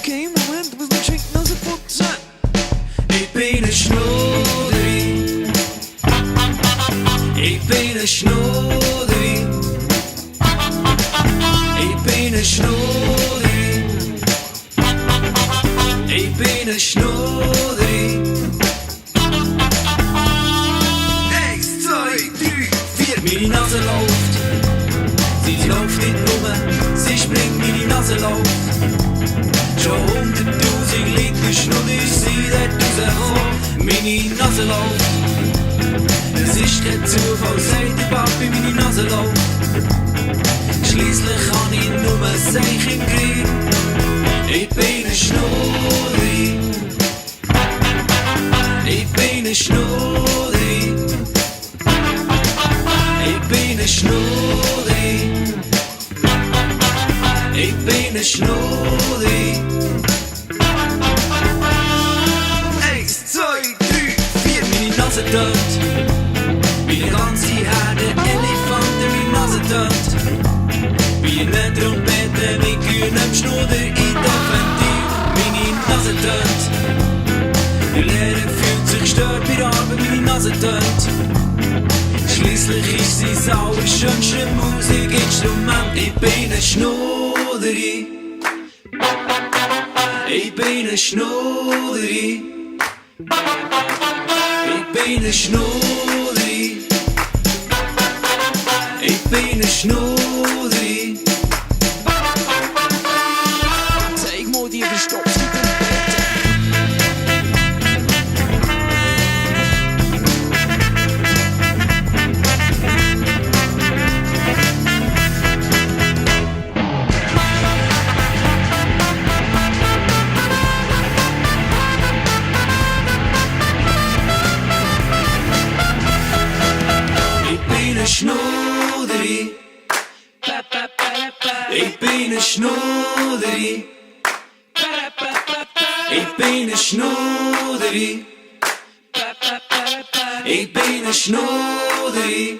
Okay, Moment, du musst noch schenken, also putzen. Ich bin ein Schnurri. Ich bin ein Schnurri. Ich bin ein Schnurri. Ich bin ein Schnurri. 1, 2, 3, 4. Meine Nase läuft. Sie läuft nicht nur, sie springt, meine Nase läuft. Schon 100.000 Liter Schnurri sind dort rausgekommen. Meine Nase läuft. Es ist kein Zufall, sagt der Papi, meine Nase läuft. Schliesslich kann ich nur ein Seich im Griff. Ich bin ein Schnurri. Ich bin ein Schnurri. Ich bin ein Schnurri. Ich bin ein Schnurri. 1, 2, 3, 4. Meine Nase tönt. Meine ganze Herde Elefanten, meine Nase tönt. Wie eine Trompete mit grünem Schnurr in der Ventil. Meine Nase tönt. Der Lehrer fühlt sich gestört bei der Arbeit, meine Nase tönt. Schliesslich ist sie das allerschönste Musikinstrument. Ich bin ein Schnurri. Ich bin ein Schnurri. Ich bin ein Schnurri. Ich bin ein Schnurri. Zeig mal die verstopften Schnurri. Ich bin ein Schnurri. Ich bin ein Schnurri. Ich bin ein Schnurri.